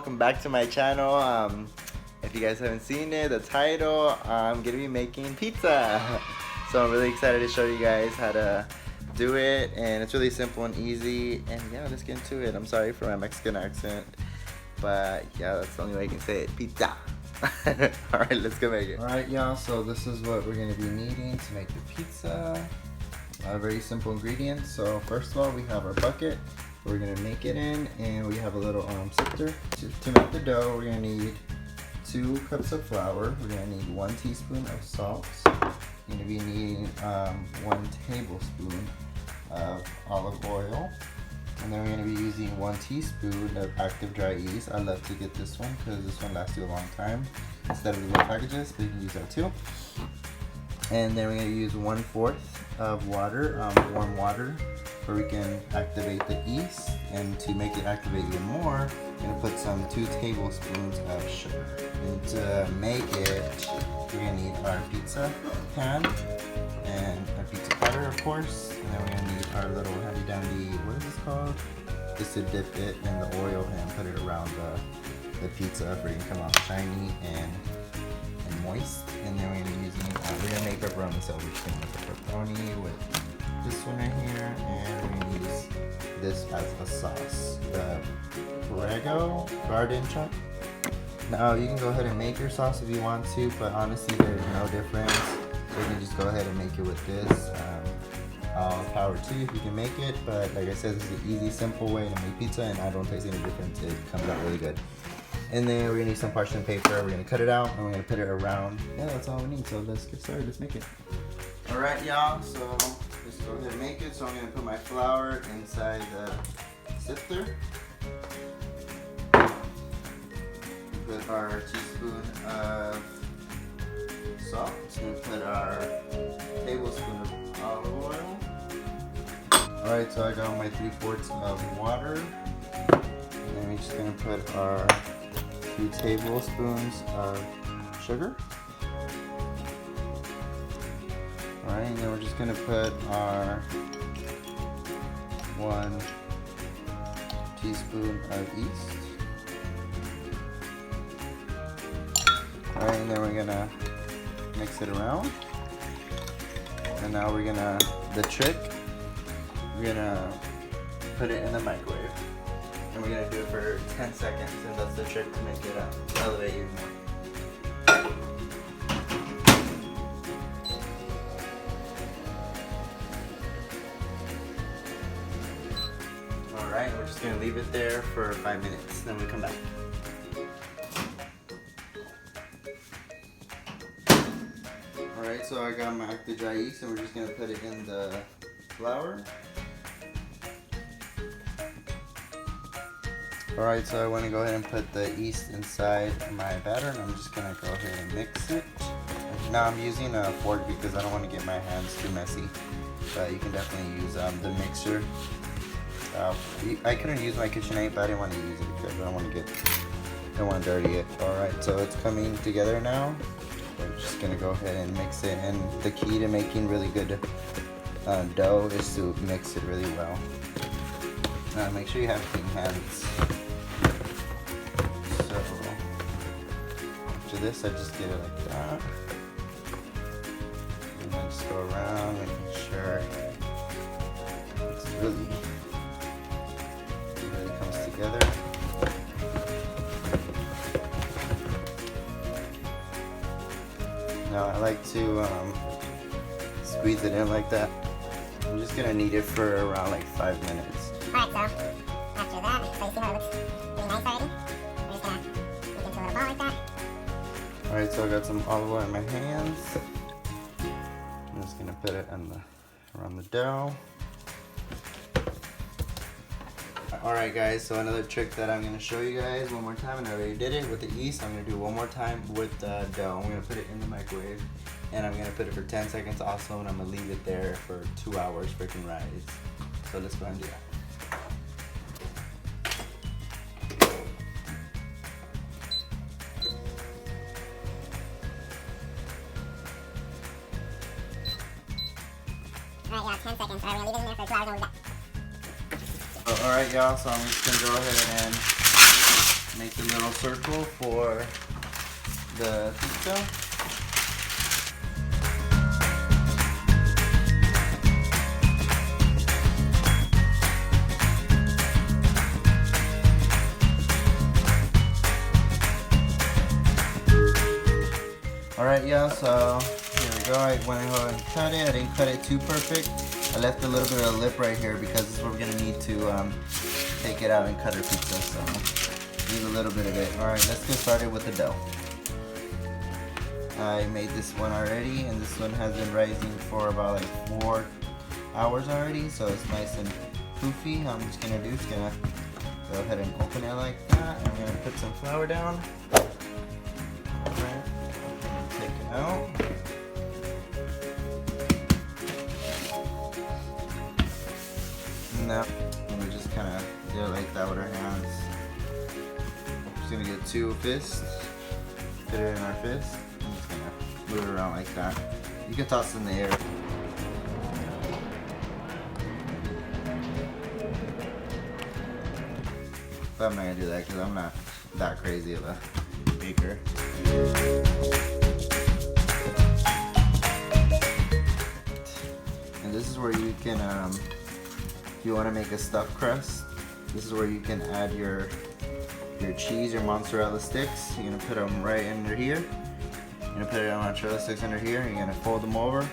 welcome back to my channel. If you guys haven't seen it, the title, I'm gonna be making pizza. So I'm really excited to show you guys how to do it, and it's really simple and easy. And yeah, let's get into it. I'm sorry for my Mexican accent, but yeah, that's the only way I can say it. Pizza. Alright, let's go make it. Alright y'all, so this is what we're gonna be needing to make the pizza. Very simple ingredients. So first of all, we have our bucket we're gonna make it in, and we have a little sifter. To make the dough, we're gonna need 2 cups of flour. We're gonna need 1 teaspoon of salt. We're gonna be needing 1 tablespoon of olive oil, and then we're gonna be using 1 teaspoon of active dry yeast. I love to get this one because this one lasts you a long time instead of the little packages, but you can use that too. And then we're gonna use 1/4 of water, warm water, where we can activate the yeast. And to make it activate even more, we're gonna put some 2 tablespoons of sugar. And to make it, we're gonna need our pizza pan and a pizza cutter, of course. And then we're gonna need our little handy dandy, what is this called? Just to dip it in the oil and put it around the pizza for it to come out shiny and moist. And then we're gonna be using, we're gonna make pepperoni, so we're just gonna make a pepperoni with this one right here, and we're gonna use this as a sauce, the Prego garden chuck. Now you can go ahead and make your sauce if you want to, but honestly there's no difference. So you can just go ahead and make it with this. All power to you if you can make it, but like I said, this is an easy, simple way to make pizza, and I don't taste any difference. It comes out really good. And then we're gonna need some parchment paper. We're gonna cut it out and we're gonna put it around. Yeah, that's all we need. So let's get started. Let's make it. All right, y'all. So let's go ahead and make it. So I'm gonna put my flour inside the sifter. Put our teaspoon of salt. We'll put our tablespoon of olive oil. All right, so I got my 3/4 of water. And then we're just gonna put our 2 tablespoons of sugar. Alright, and then we're just going to put our 1 teaspoon of yeast. Alright, and then we're going to mix it around. And now we're going to, the trick, we're going to put it in the microwave. And we're gonna do it for 10 seconds, and that's the trick to make it elevate even more. Alright, we're just gonna leave it there for 5 minutes, then we come back. Alright, so I got my active dry yeast, and we're just gonna put it in the flour. Alright, so I want to go ahead and put the yeast inside my batter, and I'm just going to go ahead and mix it. Now I'm using a fork because I don't want to get my hands too messy, but you can definitely use the mixer. I couldn't use my KitchenAid, but I didn't want to use it because I don't want to dirty it. Alright, so it's coming together now. I'm just going to go ahead and mix it, and the key to making really good dough is to mix it really well. Make sure you have clean hands. So after this, I just get it like that, and then just go around making sure it's really comes together. Now I like to squeeze it in like that. I'm just gonna knead it for around like 5 minutes. Alright, so after that, so you see how it looks really nice already? We're just gonna make it into a little ball like that. Alright, so I got some olive oil in my hands. I'm just gonna put it around the dough. Alright guys, so another trick that I'm gonna show you guys one more time, and I already did it with the yeast. I'm gonna do it one more time with the dough. I'm gonna put it in the microwave, and I'm gonna put it for 10 seconds also, and I'm gonna leave it there for 2 hours for it can rise. So let's go ahead and do that. Alright, yeah, 10 seconds. Alright, we're gonna leave it in there for 2 hours and we'll be back. Alright y'all, so I'm just gonna go ahead and make a little circle for the pizza. Alright, yeah, so here we go. I went ahead and cut it. I didn't cut it too perfect. I left a little bit of a lip right here because this is what we're going to need to take it out and cut our pizza. So leave a little bit of it. Alright, let's get started with the dough. I made this one already, and this one has been rising for about like 4 hours already, so it's nice and poofy. I'm just going to do is going to go ahead and open it like that. I'm going to put some flour down. Alright. Take it out. Now we just kind of do it like that with our hands. We're just gonna get 2 fists, put it in our fist, and just gonna move it around like that. You can toss it in the air. But I'm not gonna do that because I'm not that crazy of a baker. And this is where you can, if you want to make a stuffed crust, this is where you can add your cheese, your mozzarella sticks. You're gonna put them right under here. You're gonna put your mozzarella sticks under here. You're gonna fold them over.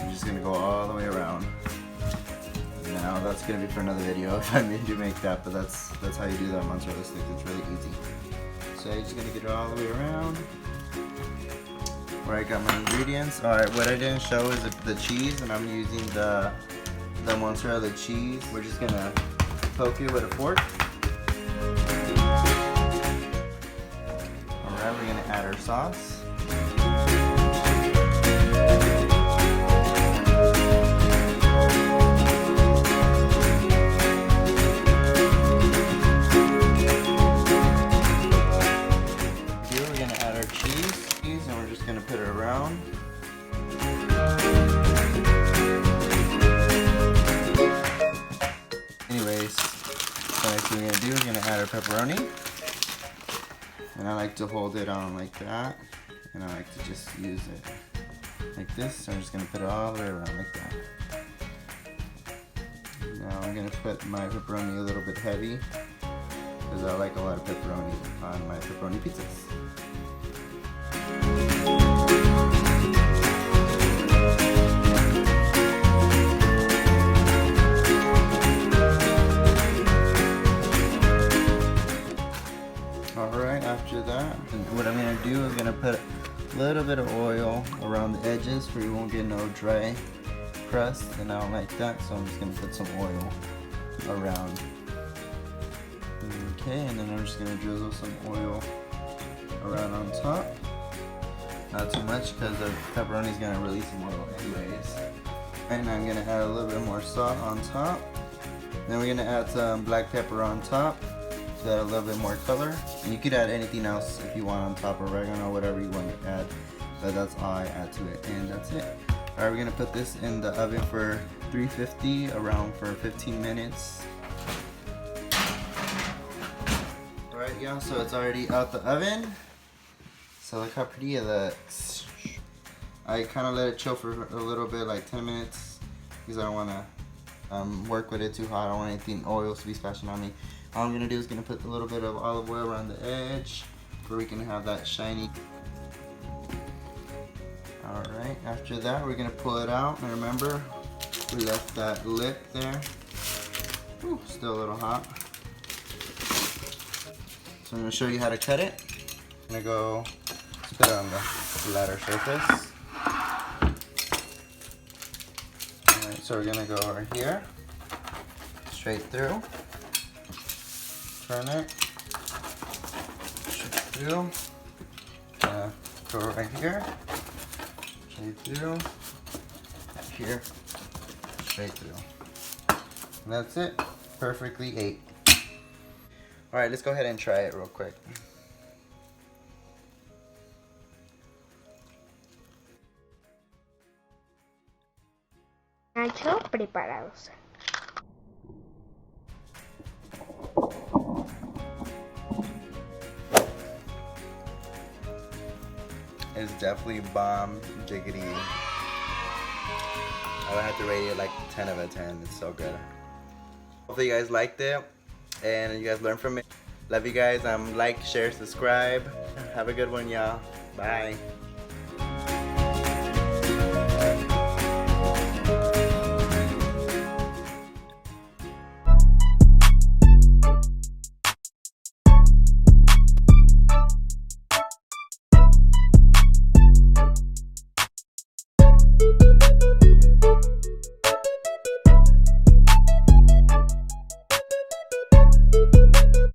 You're just gonna go all the way around. Now that's gonna be for another video if I do make that, but that's how you do that mozzarella sticks. It's really easy. So you're just gonna get it all the way around. Where I got my ingredients. Alright, what I didn't show is the cheese, and I'm using the mozzarella cheese. We're just gonna poke it with a fork. Alright, we're gonna add our sauce. Put it around. Anyways, the next thing we're gonna do is gonna add our pepperoni, and I like to hold it on like that, and I like to just use it like this. So I'm just gonna put it all the way around like that. Now I'm gonna put my pepperoni a little bit heavy because I like a lot of pepperoni on my pepperoni pizzas. Alright, after that, what I'm going to do is going to put a little bit of oil around the edges where you won't get no dry crust, and I don't like that, so I'm just going to put some oil around. Okay, and then I'm just going to drizzle some oil around on top. Not too much because the pepperoni is going to release some oil anyways. And I'm going to add a little bit more salt on top. Then we're going to add some black pepper on top to add a little bit more color. And you could add anything else if you want on top, oregano, whatever you want to add. But that's all I add to it, and that's it. Alright, we're going to put this in the oven for 350, around for 15 minutes. Alright, yeah, so it's already out the oven. So look how pretty it looks. I kind of let it chill for a little bit, like 10 minutes, because I don't want to work with it too hot. I don't want anything oils to be splashing on me. All I'm going to do is going to put a little bit of olive oil around the edge where we can have that shiny. Alright, after that we're going to pull it out, and remember we left that lip there. Ooh, still a little hot. So I'm going to show you how to cut it. I'm going to go put it on the flatter surface. Alright, so we're going to go over here, straight through, turn it, straight through, go right here, straight through, here, straight through. And that's it, perfectly ate. Alright, let's go ahead and try it real quick. Nacho preparados. It's definitely bomb jiggity. I would have to rate it like 10 out of 10. It's so good. Hopefully you guys liked it and you guys learned from it. Love you guys. Like, share, subscribe. Have a good one, y'all. Bye.